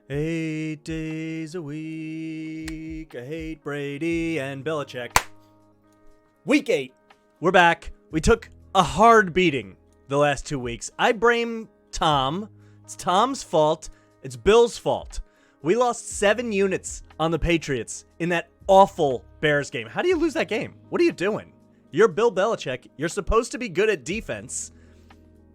8 days a week. I hate Brady and Belichick. Week 8. We're back. We took a hard beating the last 2 weeks. I blame Tom. It's Tom's fault. It's Bill's fault. We lost 7 units on the Patriots in that awful Bears game. How do you lose that game? What are you doing? You're Bill Belichick. You're supposed to be good at defense.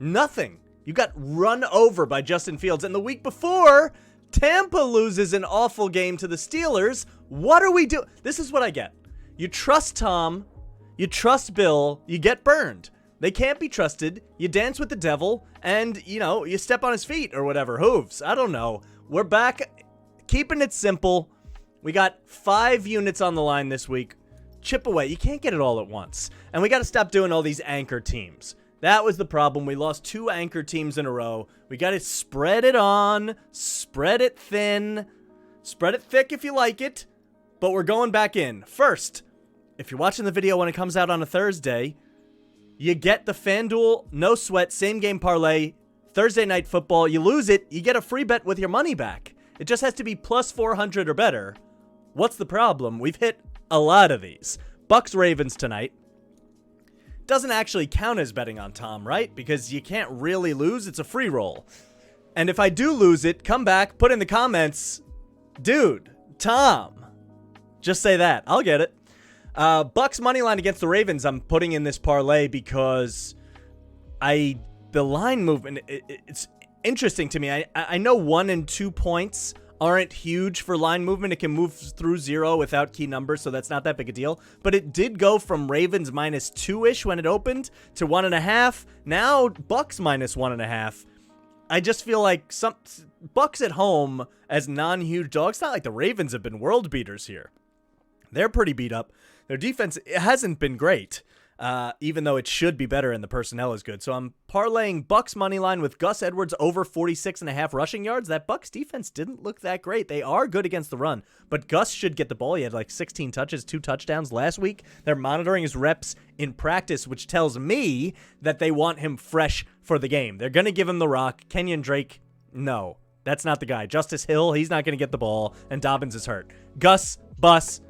Nothing. You got run over by Justin Fields. And the week before, Tampa loses an awful game to the Steelers. What are we doing? This is what I get. You trust Tom. You trust Bill. You get burned. They can't be trusted. You dance with the devil. And, you step on his feet or whatever. Hooves. I don't know. We're back. Keeping it simple. We got 5 units on the line this week. Chip away. You can't get it all at once. And we got to stop doing all these anchor teams. That was the problem. We lost 2 anchor teams in a row. We got to spread it on, spread it thin, spread it thick if you like it. But we're going back in. First, if you're watching the video when it comes out on a Thursday, you get the FanDuel no sweat same game parlay Thursday night football. You lose it, you get a free bet with your money back. It just has to be plus 400 or better. What's the problem? We've hit a lot of these. Bucs Ravens tonight. Doesn't actually count as betting on Tom, right? Because you can't really lose. It's a free roll. And if I do lose it, come back, put in the comments, dude, Tom. Just say that. I'll get it. Bucs money line against the Ravens. I'm putting in this parlay because the line movement, it's interesting to me. I know 1 and 2 points aren't huge for line movement. It can move through 0 without key numbers, so that's not that big a deal. But it did go from Ravens minus 2-ish when it opened to 1.5. Now Bucs minus 1.5. I just feel like some Bucs at home as non-huge dogs. It's not like the Ravens have been world beaters here. They're pretty beat up. Their defense hasn't been great. Even though it should be better and the personnel is good. So I'm parlaying Bucs money line with Gus Edwards over 46.5 rushing yards. That Bucs defense didn't look that great. They are good against the run, but Gus should get the ball. He had like 16 touches, 2 touchdowns last week. They're monitoring his reps in practice, which tells me that they want him fresh for the game. They're going to give him the rock. Kenyon Drake, no, that's not the guy. Justice Hill, he's not going to get the ball, and Dobbins is hurt. Gus, Bus,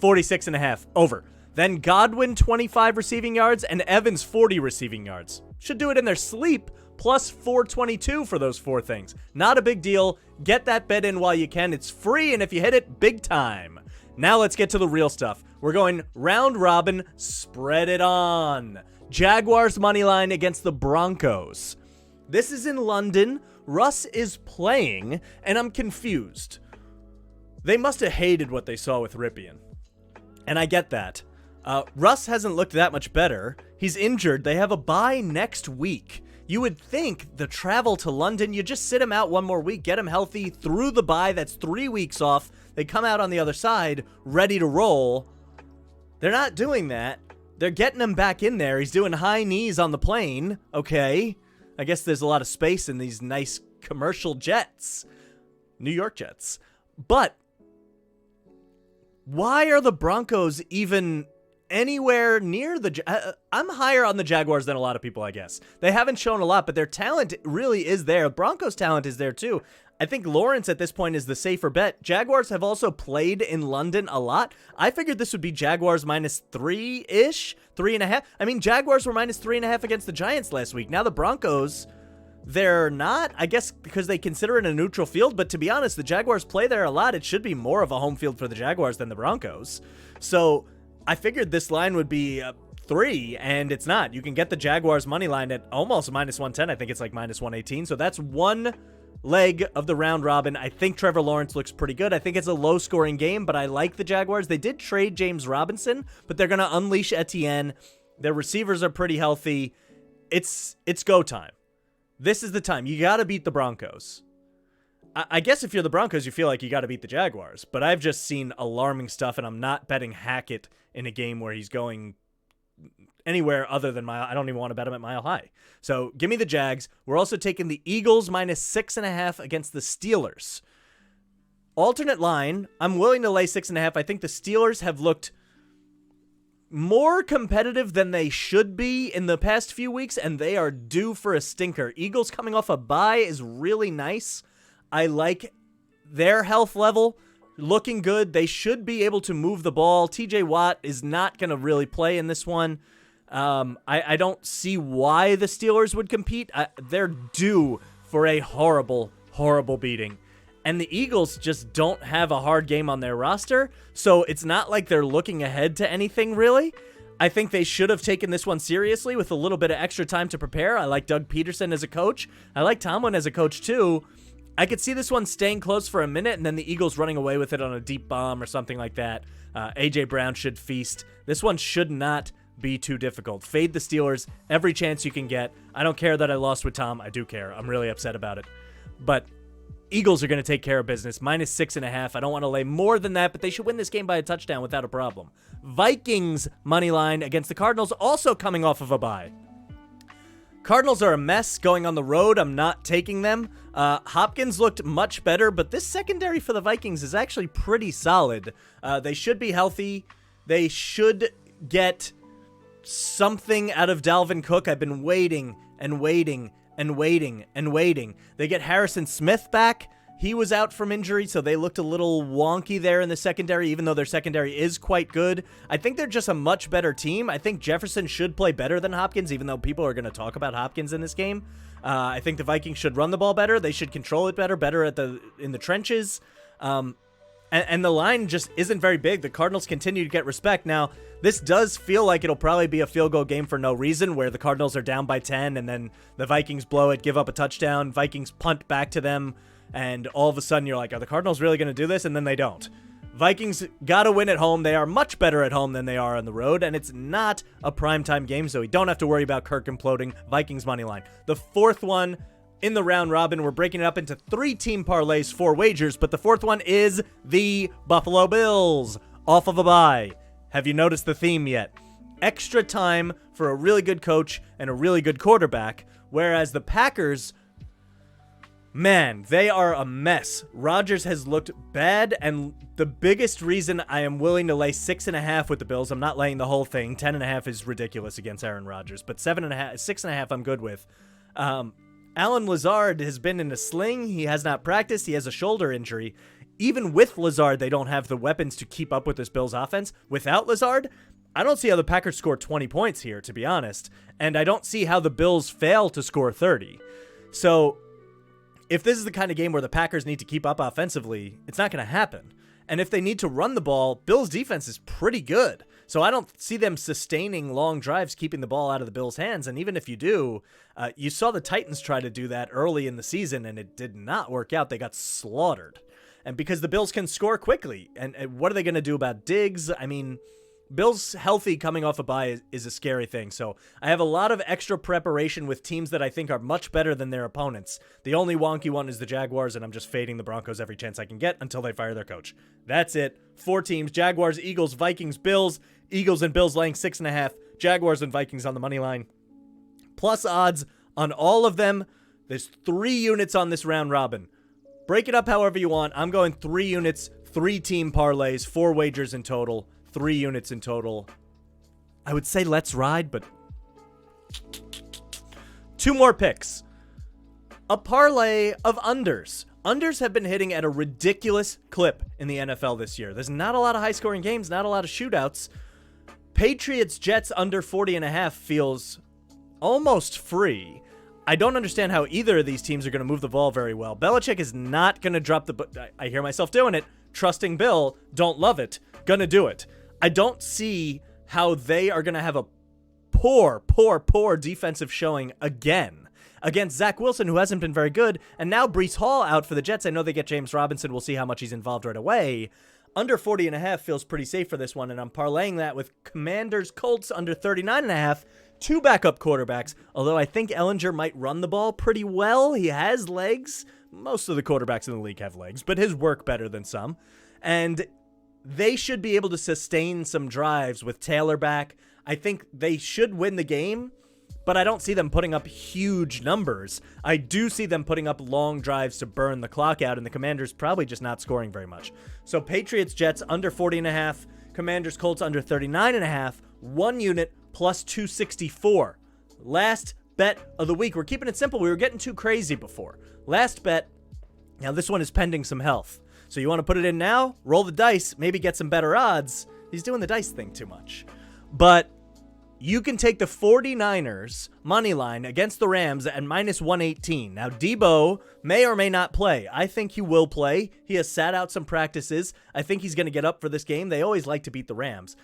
46.5, over. Then Godwin, 25 receiving yards, and Evans, 40 receiving yards. Should do it in their sleep, plus 422 for those 4 things. Not a big deal. Get that bet in while you can. It's free, and if you hit it, big time. Now let's get to the real stuff. We're going round robin, spread it on. Jaguars money line against the Broncos. This is in London. Russ is playing, and I'm confused. They must have hated what they saw with Ripien, and I get that. Russ hasn't looked that much better. He's injured. They have a bye next week. You would think the travel to London, you just sit him out 1 more week, get him healthy through the bye. That's 3 weeks off. They come out on the other side, ready to roll. They're not doing that. They're getting him back in there. He's doing high knees on the plane. Okay. I guess there's a lot of space in these nice commercial jets. New York Jets. But why are the Broncos even anywhere near the... I'm higher on the Jaguars than a lot of people, I guess. They haven't shown a lot, but their talent really is there. Broncos' talent is there, too. I think Lawrence at this point is the safer bet. Jaguars have also played in London a lot. I figured this would be Jaguars minus 3-ish, 3.5. I mean, Jaguars were minus 3.5 against the Giants last week. Now the Broncos, they're not, I guess, because they consider it a neutral field. But to be honest, the Jaguars play there a lot. It should be more of a home field for the Jaguars than the Broncos. So I figured this line would be 3, and it's not. You can get the Jaguars money line at almost minus 110. I think it's like minus 118. So that's 1 leg of the round robin. I think Trevor Lawrence looks pretty good. I think it's a low-scoring game, but I like the Jaguars. They did trade James Robinson, but they're going to unleash Etienne. Their receivers are pretty healthy. It's go time. This is the time. You got to beat the Broncos. I guess if you're the Broncos, you feel like you got to beat the Jaguars, but I've just seen alarming stuff, and I'm not betting Hackett in a game where he's going anywhere other than mile. I don't even want to bet him at Mile High. So give me the Jags. We're also taking the Eagles minus 6.5 against the Steelers. Alternate line, I'm willing to lay 6.5. I think the Steelers have looked more competitive than they should be in the past few weeks, and they are due for a stinker. Eagles coming off a bye is really nice. I like their health level, looking good. They should be able to move the ball. TJ Watt is not going to really play in this one. I don't see why the Steelers would compete. They're due for a horrible, horrible beating. And the Eagles just don't have a hard game on their roster, so it's not like they're looking ahead to anything, really. I think they should have taken this one seriously with a little bit of extra time to prepare. I like Doug Peterson as a coach. I like Tomlin as a coach, too. I could see this one staying close for a minute and then the Eagles running away with it on a deep bomb or something like that. A.J. Brown should feast. This one should not be too difficult. Fade the Steelers every chance you can get. I don't care that I lost with Tom. I do care. I'm really upset about it. But Eagles are going to take care of business. -6.5. I don't want to lay more than that, but they should win this game by a touchdown without a problem. Vikings money line against the Cardinals, also coming off of a bye. Cardinals are a mess going on the road. I'm not taking them. Hopkins looked much better, but this secondary for the Vikings is actually pretty solid. They should be healthy. They should get something out of Dalvin Cook. I've been waiting and waiting and waiting and waiting. They get Harrison Smith back. He was out from injury, so they looked a little wonky there in the secondary, even though their secondary is quite good. I think they're just a much better team. I think Jefferson should play better than Hopkins, even though people are going to talk about Hopkins in this game. I think the Vikings should run the ball better. They should control it better in the trenches. And the line just isn't very big. The Cardinals continue to get respect. Now, this does feel like it'll probably be a field goal game for no reason, where the Cardinals are down by 10, and then the Vikings blow it, give up a touchdown, Vikings punt back to them, and all of a sudden you're like, are the Cardinals really going to do this? And then they don't. Vikings got to win at home. They are much better at home than they are on the road, and it's not a primetime game, so we don't have to worry about Kirk imploding. Vikings money line. The fourth one in the round robin, we're breaking it up into 3-team parlays, 4 wagers, but the fourth one is the Buffalo Bills off of a bye. Have you noticed the theme yet? Extra time for a really good coach and a really good quarterback, whereas the Packers, man, they are a mess. Rodgers has looked bad, and the biggest reason I am willing to lay 6.5 with the Bills, I'm not laying the whole thing. 10.5 is ridiculous against Aaron Rodgers, but 6.5 I'm good with. Alan Lazard has been in a sling. He has not practiced. He has a shoulder injury. Even with Lazard, they don't have the weapons to keep up with this Bills offense. Without Lazard, I don't see how the Packers score 20 points here, to be honest. And I don't see how the Bills fail to score 30. So if this is the kind of game where the Packers need to keep up offensively, it's not going to happen. And if they need to run the ball, Bills' defense is pretty good. So I don't see them sustaining long drives, keeping the ball out of the Bills' hands. And even if you do, you saw the Titans try to do that early in the season, and it did not work out. They got slaughtered. And because the Bills can score quickly. And what are they going to do about Diggs? I mean, Bills healthy coming off a bye is a scary thing. So I have a lot of extra preparation with teams that I think are much better than their opponents. The only wonky one is the Jaguars, and I'm just fading the Broncos every chance I can get until they fire their coach. That's it. 4 teams: Jaguars, Eagles, Vikings, Bills. Eagles and Bills laying 6.5. Jaguars and Vikings on the money line. Plus odds on all of them. There's 3 units on this round robin. Break it up however you want. I'm going 3 units, 3-team parlays, 4 wagers in total. 3 units in total. I would say let's ride, but 2 more picks. A parlay of unders. Unders have been hitting at a ridiculous clip in the NFL this year. There's not a lot of high-scoring games, not a lot of shootouts. Patriots Jets under 40.5 feels almost free. I don't understand how either of these teams are going to move the ball very well. Belichick is not going to drop the... I hear myself doing it. Trusting Bill. Don't love it. Gonna do it. I don't see how they are going to have a poor defensive showing again against Zach Wilson, who hasn't been very good, and now Breece Hall out for the Jets. I know they get James Robinson. We'll see how much he's involved right away. Under 40.5 feels pretty safe for this one, and I'm parlaying that with Commanders Colts under 39.5. 2 backup quarterbacks, although I think Ellinger might run the ball pretty well. He has legs. Most of the quarterbacks in the league have legs, but his work better than some. And they should be able to sustain some drives with Taylor back. I think they should win the game, but I don't see them putting up huge numbers. I do see them putting up long drives to burn the clock out, and the Commanders probably just not scoring very much. So Patriots Jets under 40.5, Commanders Colts under 39.5, 1 unit plus 264. Last bet of the week. We're keeping it simple. We were getting too crazy before. Last bet, Now, this one is pending some health. So you want to put it in now, roll the dice, maybe get some better odds. He's doing the dice thing too much. But you can take the 49ers money line against the Rams at minus 118. Now, Debo may or may not play. I think he will play. He has sat out some practices. I think he's going to get up for this game. They always like to beat the Rams.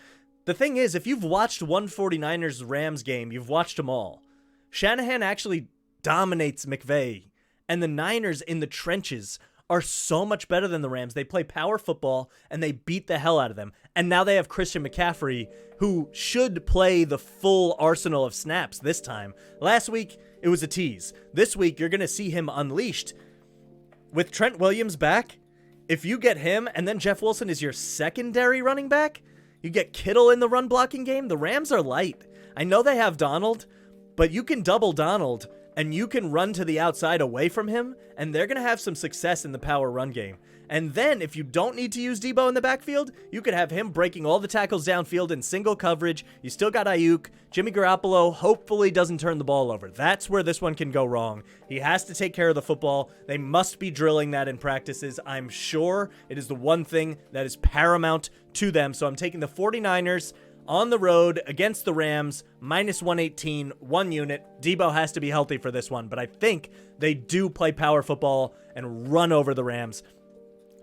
The thing is, if you've watched one 49ers-Rams game, you've watched them all. Shanahan actually dominates McVay, and the Niners in the trenches are so much better than the Rams. They play power football, and they beat the hell out of them. And now they have Christian McCaffrey, who should play the full arsenal of snaps this time. Last week, it was a tease. This week, you're going to see him unleashed. With Trent Williams back, if you get him, and then Jeff Wilson is your secondary running back, you get Kittle in the run-blocking game, the Rams are light. I know they have Donald, but you can double Donald, and you can run to the outside away from him, and they're going to have some success in the power run game. And then, if you don't need to use Debo in the backfield, you could have him breaking all the tackles downfield in single coverage. You still got Ayuk. Jimmy Garoppolo hopefully doesn't turn the ball over. That's where this one can go wrong. He has to take care of the football. They must be drilling that in practices. I'm sure it is the one thing that is paramount to them. So I'm taking the 49ers on the road against the Rams, minus 118, 1 unit. Debo has to be healthy for this one, but I think they do play power football and run over the Rams.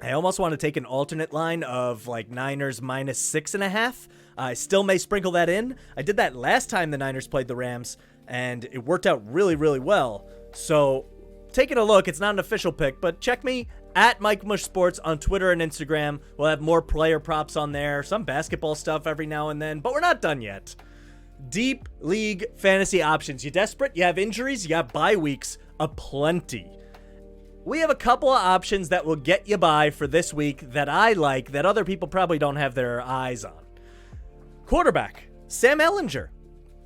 I almost want to take an alternate line of like Niners minus 6.5. I still may sprinkle that in. I did that last time the Niners played the Rams, and it worked out really, really well. So taking a look, it's not an official pick, but check me at MikeTheMush Sports on Twitter and Instagram. We'll have more player props on there, some basketball stuff every now and then, but we're not done yet. Deep league fantasy options. You desperate? You have injuries? You have bye weeks aplenty. We have a couple of options that will get you by for this week that I like that other people probably don't have their eyes on. Quarterback, Sam Ehlinger.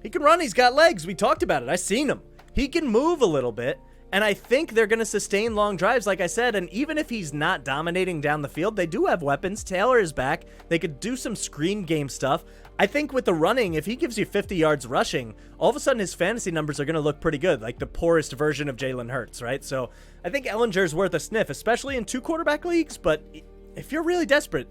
He can run. He's got legs. We talked about it. I've seen him. He can move a little bit. And I think they're going to sustain long drives, like I said. And even if he's not dominating down the field, they do have weapons. Taylor is back. They could do some screen game stuff. I think with the running, if he gives you 50 yards rushing, all of a sudden his fantasy numbers are going to look pretty good, like the poorest version of Jalen Hurts, right? So I think Ehlinger's worth a sniff, especially in 2 quarterback leagues. But if you're really desperate,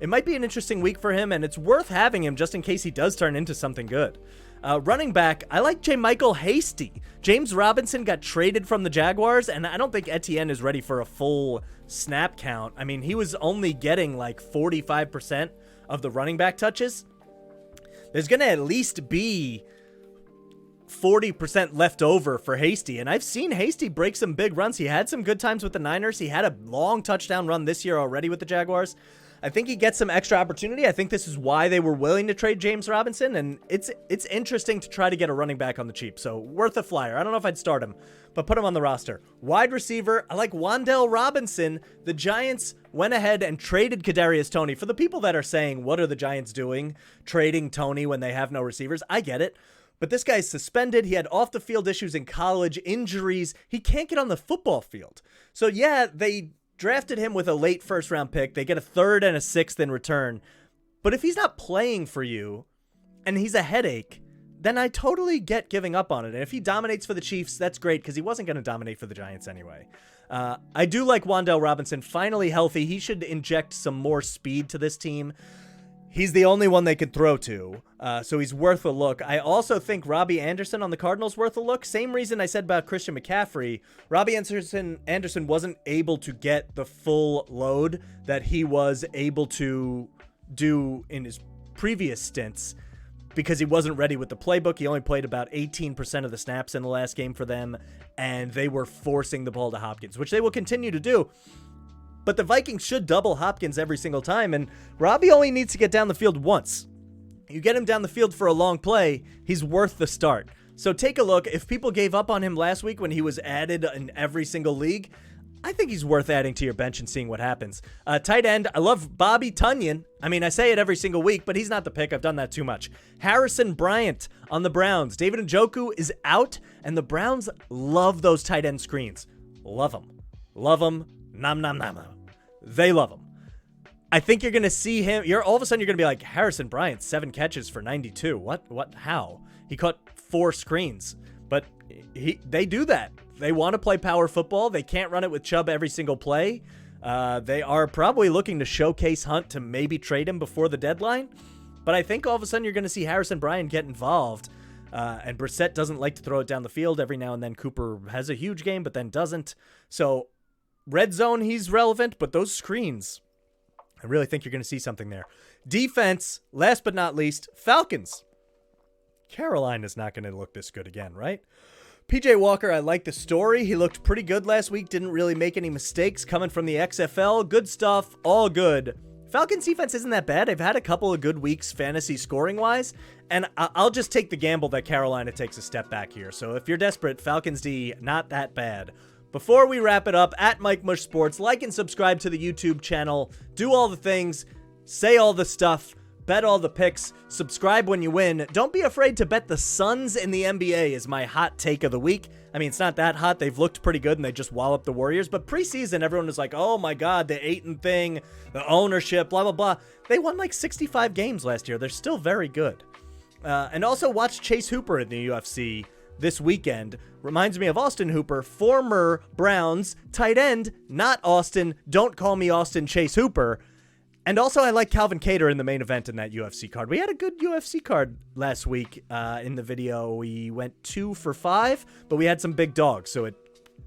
it might be an interesting week for him, and it's worth having him just in case he does turn into something good. Running back, I like Michael Hasty. James Robinson got traded from the Jaguars, and I don't think Etienne is ready for a full snap count. I mean, he was only getting like 45% of the running back touches. There's going to at least be 40% left over for Hasty, and I've seen Hasty break some big runs. He had some good times with the Niners. He had a long touchdown run this year already with the Jaguars. I think he gets some extra opportunity. I think this is why they were willing to trade James Robinson, and it's interesting to try to get a running back on the cheap, so worth a flyer. I don't know if I'd start him, but put him on the roster. Wide receiver, I like Wan'Dale Robinson. The Giants went ahead and traded Kadarius Toney. For the people that are saying, what are the Giants doing, trading Toney when they have no receivers? I get it, but this guy's suspended. He had off-the-field issues in college, injuries. He can't get on the football field. So yeah, they drafted him with a late first-round pick. They get a 3rd and a 6th in return. But if he's not playing for you and he's a headache, then I totally get giving up on it. And if he dominates for the Chiefs, that's great because he wasn't going to dominate for the Giants anyway. I do like Wan'Dale Robinson. Finally healthy. He should inject some more speed to this team. He's the only one they could throw to, so he's worth a look. I also think Robbie Anderson on the Cardinals worth a look. Same reason I said about Christian McCaffrey. Robbie Anderson wasn't able to get the full load that he was able to do in his previous stints because he wasn't ready with the playbook. He only played about 18% of the snaps in the last game for them, and they were forcing the ball to Hopkins, which they will continue to do. But the Vikings should double Hopkins every single time, and Robbie only needs to get down the field once. You get him down the field for a long play, he's worth the start. So take a look. If people gave up on him last week when he was added in every single league, I think he's worth adding to your bench and seeing what happens. Tight end, I love Bobby Tunyon. I mean, I say it every single week, but he's not the pick. I've done that too much. Harrison Bryant on the Browns. David Njoku is out, and the Browns love those tight end screens. Love them. Love them. Nom, nom, nom, nom. They love him. I think you're going to see him. All of a sudden, you're going to be like, Harrison Bryant, 7 catches for 92. What? How? He caught 4 screens. But they do that. They want to play power football. They can't run it with Chubb every single play. They are probably looking to showcase Hunt to maybe trade him before the deadline. But I think all of a sudden you're going to see Harrison Bryant get involved. And Brissett doesn't like to throw it down the field. Every now and then Cooper has a huge game, but then doesn't. So red zone, he's relevant, but those screens, I really think you're going to see something there. Defense, last but not least, Falcons. Carolina's not going to look this good again, right? PJ Walker, I like the story. He looked pretty good last week. Didn't really make any mistakes coming from the XFL. Good stuff. All good. Falcons defense isn't that bad. They've had a couple of good weeks fantasy scoring-wise, and I'll just take the gamble that Carolina takes a step back here. So if you're desperate, Falcons D, not that bad. Before we wrap it up, at MikeTheMush Sports, like and subscribe to the YouTube channel. Do all the things. Say all the stuff. Bet all the picks. Subscribe when you win. Don't be afraid to bet the Suns in the NBA is my hot take of the week. I mean, it's not that hot. They've looked pretty good and they just walloped the Warriors. But preseason, everyone was like, oh my God, the Ayton thing, the ownership, blah, blah, blah. They won like 65 games last year. They're still very good. And also watch Chase Hooper in the UFC this weekend. Reminds me of Austin Hooper, former Browns tight end, not Austin. Don't call me Austin Chase Hooper. And also, I like Calvin Kattar in the main event in that UFC card. We had a good UFC card last week in the video. We went 2 for 5, but we had some big dogs, so it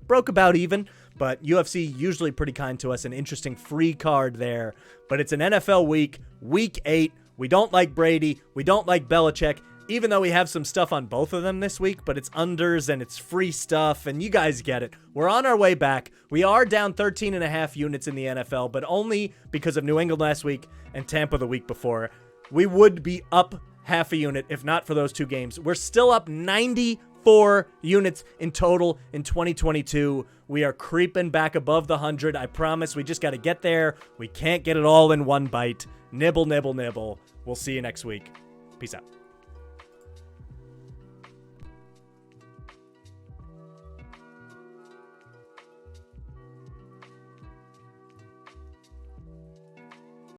broke about even. But UFC usually pretty kind to us. An interesting free card there. But it's an NFL week, week 8. We don't like Brady. We don't like Belichick, even though we have some stuff on both of them this week. But it's unders and it's free stuff, and you guys get it. We're on our way back. We are down 13.5 units in the NFL, but only because of New England last week and Tampa the week before. We would be up half a unit if not for those two games. We're still up 94 units in total in 2022. We are creeping back above the 100. I promise. We just got to get there. We can't get it all in one bite. Nibble, nibble, nibble. We'll see you next week. Peace out.